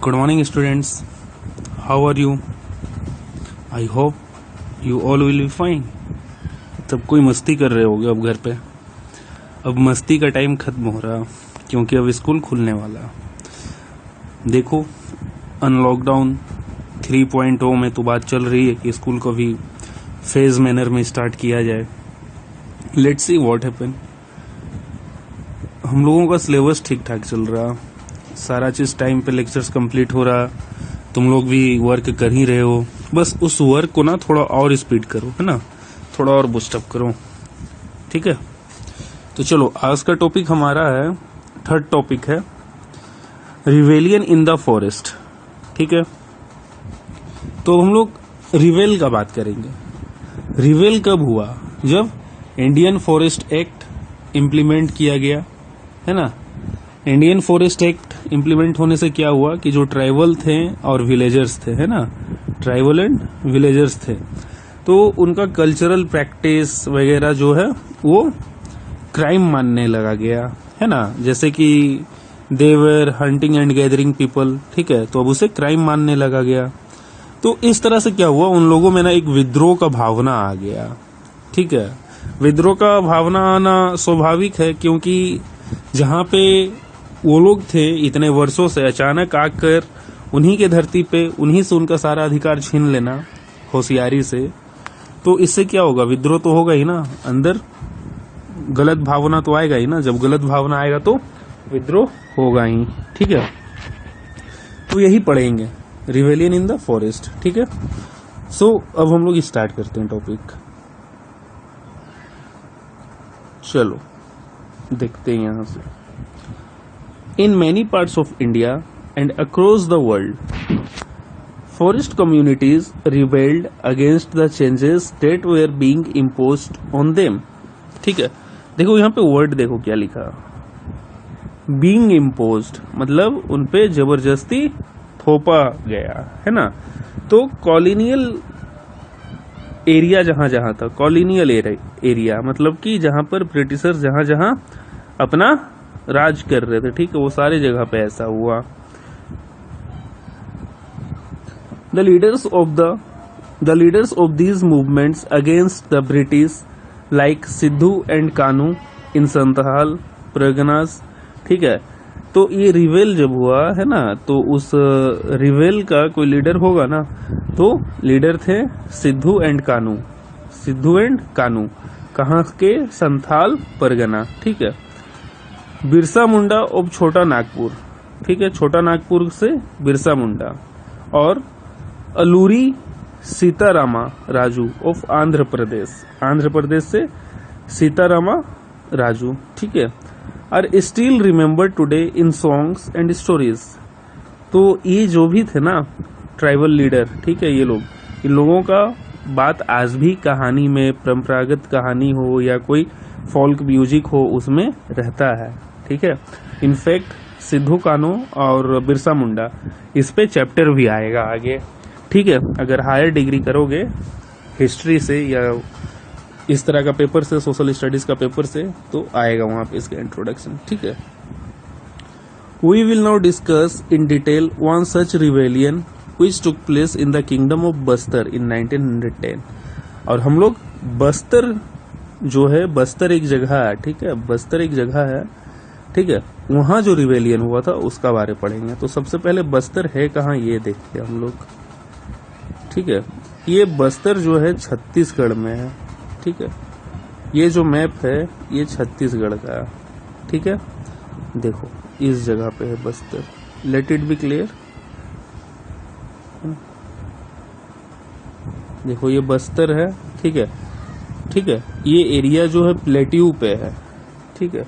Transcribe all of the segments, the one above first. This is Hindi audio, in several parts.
Good morning, students. How are you? I hope you all will be fine. तब कोई मस्ती कर रहे होगे अब घर पे. अब मस्ती का टाइम खत्म हो रहा क्योंकि अब स्कूल खुलने वाला. देखो, अनलॉकडाउन 3.0 में तो बात चल रही है कि स्कूल को भी फेज मैनर में स्टार्ट किया जाए. Let's see what happen. हम लोगों का सिलेबस ठीक ठाक चल रहा, सारा चीज टाइम पे लेक्चर्स कंप्लीट हो रहा. तुम लोग भी वर्क कर ही रहे हो, बस उस वर्क को ना थोड़ा और स्पीड करो, है ना, थोड़ा और बूस्टअप करो. ठीक है, तो चलो आज का टॉपिक हमारा है, थर्ड टॉपिक है रिवेलियन इन द फॉरेस्ट. ठीक है, तो हम लोग रिवेल का बात करेंगे. रिवेल कब हुआ? जब इंडियन फॉरेस्ट एक्ट इम्प्लीमेंट किया गया, है ना. इंडियन फॉरेस्ट एक्ट इम्प्लीमेंट होने से क्या हुआ कि जो ट्राइबल थे और विलेजर्स थे, है ना, ट्राइबल एंड विलेजर्स थे, तो उनका कल्चरल प्रैक्टिस वगैरह जो है वो क्राइम मानने लगा गया, है ना. जैसे कि दे वर हंटिंग एंड गैदरिंग पीपल. ठीक है, तो अब उसे क्राइम मानने लगा गया. तो इस तरह से क्या हुआ, उन लोगों में ना एक विद्रोह का भावना आ गया. ठीक है, विद्रोह का भावना आना स्वाभाविक है, क्योंकि जहां पे वो लोग थे इतने वर्षों से, अचानक आकर उन्हीं के धरती पे उन्हीं से उनका सारा अधिकार छीन लेना होशियारी से, तो इससे क्या होगा, विद्रोह तो होगा ही ना. अंदर गलत भावना तो आएगा ही ना. जब गलत भावना आएगा तो विद्रोह होगा ही. ठीक है, तो यही पढ़ेंगे, रिवेलियन इन द फॉरेस्ट. ठीक है, सो अब हम लोग स्टार्ट करते हैं टॉपिक. चलो देखते हैं यहां से. In many parts of India and across the world, forest communities rebelled against the changes that were being imposed on them. ठीक है, देखो यहाँ पे वर्ड देखो क्या लिखा, being imposed, मतलब उनपे जबरदस्ती थोपा गया, है ना. तो कॉलोनियल एरिया जहां जहां था, कॉलोनियल एरिया मतलब कि जहां पर ब्रिटिशर्स जहां जहां अपना राज कर रहे थे, ठीक है, वो सारे जगह पे ऐसा हुआ. The leaders of these movements against the British like Sidhu and Kanu in Santhal Parganas. ठीक है, तो ये रिवेल जब हुआ है ना, तो उस रिवेल का कोई लीडर होगा ना, तो लीडर थे सिद्धू एंड कानू. सिद्धू एंड कानू कहाँ के? संथाल परगना. ठीक है, बिरसा मुंडा ऑफ छोटा नागपुर. ठीक है, छोटा नागपुर से बिरसा मुंडा. और अलूरी सीतारामा राजू ऑफ आंध्र प्रदेश. आंध्र प्रदेश से सीतारामा राजू. ठीक है, are still remember today in songs and stories. तो ये जो भी थे ना ट्राइबल लीडर, ठीक है, ये लोग, इन लोगों का बात आज भी कहानी में, परंपरागत कहानी हो या कोई फोल्क म्यूजिक हो, उसमें रहता है. ठीक है, इनफैक्ट सिद्धू कानू और बिरसा मुंडा, इस पे चैप्टर भी आएगा आगे. ठीक है, अगर हायर डिग्री करोगे हिस्ट्री से या इस तरह का पेपर से, सोशल स्टडीज का पेपर से, तो आएगा वहां पे इसका इंट्रोडक्शन. ठीक है, we will now discuss in detail one such rebellion which took place in the kingdom of Bastar in 1910. और हम लोग बस्तर जो है, बस्तर एक जगह है, ठीक है, बस्तर एक जगह है, ठीक है, वहां जो रिवेलियन हुआ था उसका बारे पढ़ेंगे. तो सबसे पहले बस्तर है कहाँ, ये देखते हैं हम लोग. ठीक है, ये बस्तर जो है छत्तीसगढ़ में है. ठीक है, ये जो मैप है ये छत्तीसगढ़ का है. ठीक है, देखो इस जगह पे है Bastar. Let it be clear. देखो ये बस्तर है. ठीक है, ठीक है, ये एरिया जो है प्लेट्यू पे है. ठीक है,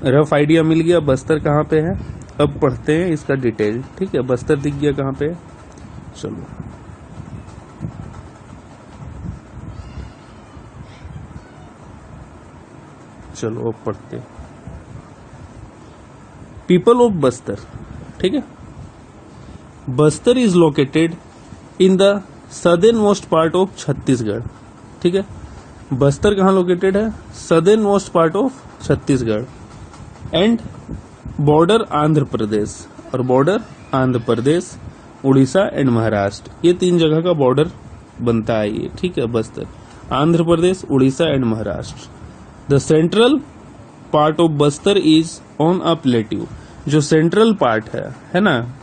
रफ आइडिया मिल गया बस्तर कहाँ पे है. अब पढ़ते हैं इसका डिटेल. ठीक है, बस्तर दिख गया कहाँ पे है. चलो चलो अब पढ़ते हैं. People of Bastar. ठीक है, Bastar is located in the southern most part of Chhattisgarh. ठीक है, बस्तर कहाँ लोकेटेड है? Southern most part of Chhattisgarh and border Andhra Pradesh. और बॉर्डर आंध्र प्रदेश, उड़ीसा एंड महाराष्ट्र, ये 3 जगह का बॉर्डर बनता है ये, ठीक है। Bastar, Andhra Pradesh, Orissa and Maharashtra. The central part of Bastar is on a plateau, जो सेंट्रल पार्ट है ना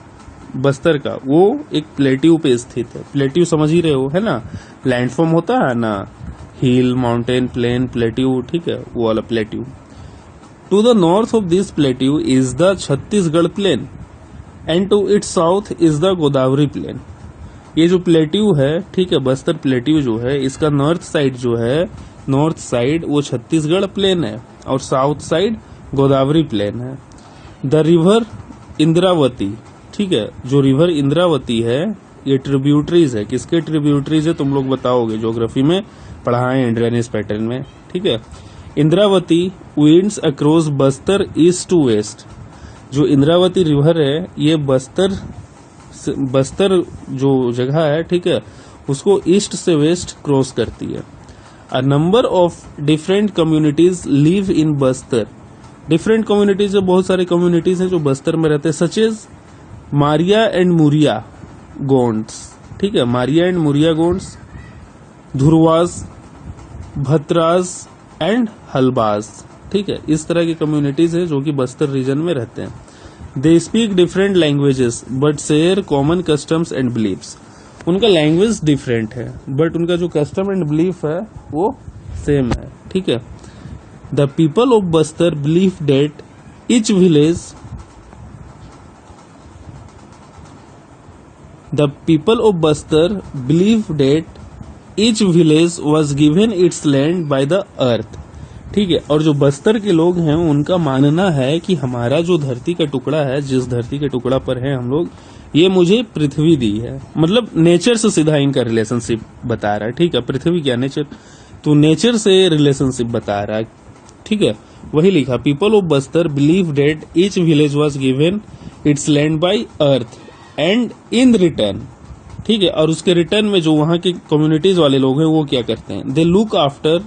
बस्तर का, वो एक प्लेट्यू पे स्थित है। प्लेट्यू समझ ही रहे हो, है ना, लैंडफॉर्म होता है ना, हिल, माउंटेन, प्लेन, प्लेट्यू, ठीक है, वो वाला plateau. To the north of this plateau is the Chhattisgarh plain and to its south is the Godavari plain. ये जो प्लेट्यू है, ठीक है, बस्तर प्लेट्यू जो है, इसका नॉर्थ साइड जो है, नॉर्थ साइड वो छत्तीसगढ़ प्लेन है और साउथ साइड गोदावरी प्लेन है। द रिवर इंद्रावती, ठीक है, जो रिवर इंद्रावती है ये ट्रिब्यूटरीज है। किसके ट्रिब्यूटरीज है तुम लोग बताओगे, ज्योग्राफी में पढ़ाए ड्रेनेज पैटर्न में, ठीक है। Indravati winds across Bastar east to west, जो इंद्रावती रिवर है ये बस्तर जो जगह है, ठीक है, उसको ईस्ट से वेस्ट क्रॉस करती है। A number of different communities live in Bastar, different communities, बहुत सारे कम्युनिटीज हैं जो बस्तर में रहते हैं, such as Maria and Muria Gonds, ठीक है, मारिया एंड मुरिया गोंड्स, धुरवास, भतराज एंड हलबाज, ठीक है, इस तरह की कम्युनिटीज है जो कि बस्तर रीजन में रहते हैं। They speak different languages but share common customs and beliefs, उनका लैंग्वेज डिफरेंट है बट उनका जो कस्टम एंड बिलीफ है वो सेम है, ठीक है। The people of Bastar believe that each village, the people of Bastar believe that each village was given its land by the earth, ठीक है। और जो बस्तर के लोग हैं उनका मानना है कि हमारा जो धरती का टुकड़ा है, जिस धरती के टुकड़ा पर है हम लोग, ये मुझे पृथ्वी दी है। मतलब नेचर से सीधा इनका रिलेशनशिप बता रहा है, ठीक है। पृथ्वी क्या, नेचर, तो नेचर से रिलेशनशिप बता रहा है, ठीक है। वही लिखा, people of Bastar believe that each village was given its land by earth and in return, ठीक है। और उसके रिटर्न में जो वहां के कम्युनिटीज वाले लोग हैं वो क्या करते हैं, they look after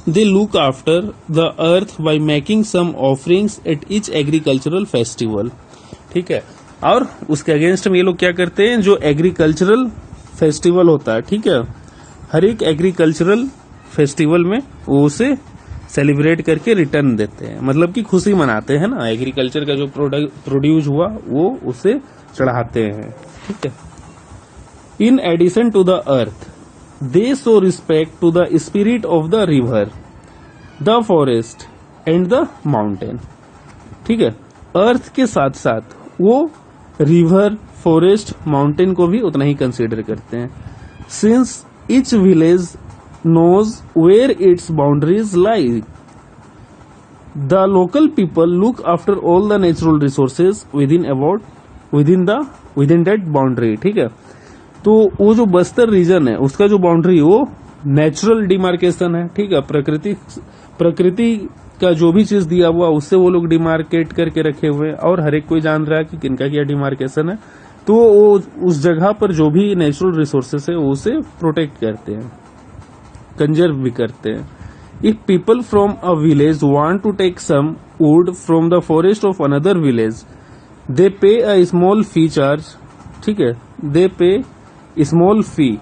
they look after the earth by making some offerings at each agricultural festival, ठीक है। और उसके अगेंस्ट में ये लोग क्या करते हैं, जो एग्रीकल्चरल फेस्टिवल होता है, ठीक है, हर एक एग्रीकल्चरल फेस्टिवल में वो उसे सेलिब्रेट करके रिटर्न देते हैं, मतलब कि खुशी मनाते हैं ना, एग्रीकल्चर का जो प्रोड्यूस हुआ वो उसे चढ़ाते हैं, ठीक है। In addition to the earth they show respect to the spirit of the river, the forest and the mountain, ठीक है। अर्थ के साथ साथ वो रिवर, फॉरेस्ट, माउंटेन को भी उतना ही कंसीडर करते हैं। Since each village knows where its boundaries lie, the local people look after all the natural resources within that boundary, ठीक है। तो वो जो बस्तर रीजन है उसका जो बाउंड्री वो नेचुरल डिमार्केशन है, ठीक है। प्रकृति का जो भी चीज दिया हुआ उससे वो लोग डिमार्केट करके रखे हुए हैं और हर एक कोई जान रहा है कि किनका क्या डिमार्केशन है, तो वो उस जगह पर जो भी नेचुरल रिसोर्सेस है वो उसे प्रोटेक्ट करते हैं, कंजर्व भी करते हैं। If people from a village want to take some wood from the forest of another village they pay a small fee charge, ठीक है, दे पे स्मॉल फी,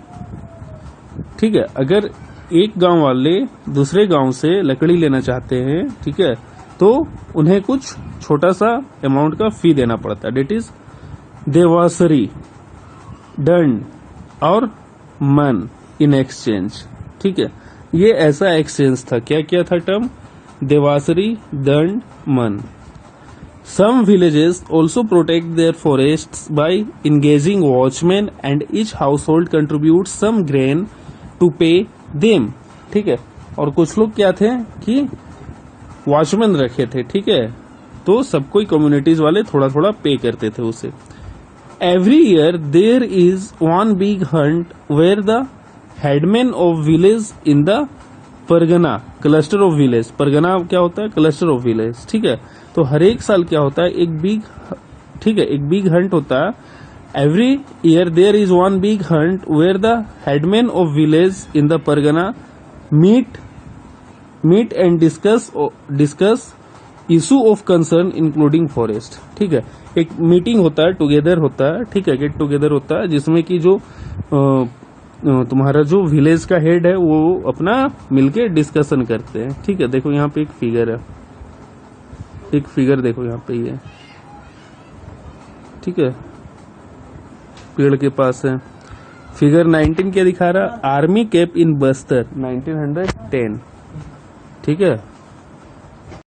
ठीक है। अगर एक गांव वाले दूसरे गांव से लकड़ी लेना चाहते हैं, ठीक है, तो उन्हें कुछ छोटा सा अमाउंट का फी देना पड़ता है, डेट इज देवासरी, दंड और मन इन एक्सचेंज, ठीक है। ये ऐसा एक्सचेंज था, क्या क्या था term, devsari, dand, man. Some villages also protect their forests by engaging watchman and each household contribute some grain to pay them, ठीक है। और कुछ लोग क्या थे कि वॉचमैन रखे थे, ठीक है, तो सब कोई कम्युनिटीज वाले थोड़ा थोड़ा पे करते थे उसे। Every year there is one big hunt where the headman of village in the pargana cluster of village, pargana क्या होता है, क्लस्टर ऑफ विलेज, ठीक है। तो हर एक साल क्या होता है, एक बिग, ठीक है, एक बिग हंट होता है। Every year there is one big hunt where the headman of village in the pargana meet and discuss issue of concern including forest. ठीक है, एक मीटिंग होता है, टुगेदर होता है, ठीक है, गेट टुगेदर होता है, जिसमें कि जो तुम्हारा जो विलेज का हेड है वो अपना मिलके डिस्कशन करते हैं। ठीक है, देखो यहाँ पे एक फिगर है, एक फिगर देखो यहाँ पे ये, ठीक है, पेड़ के पास है। फिगर 19 क्या दिखा रहा, आर्मी कैंप इन बस्तर 1910। ठीक है,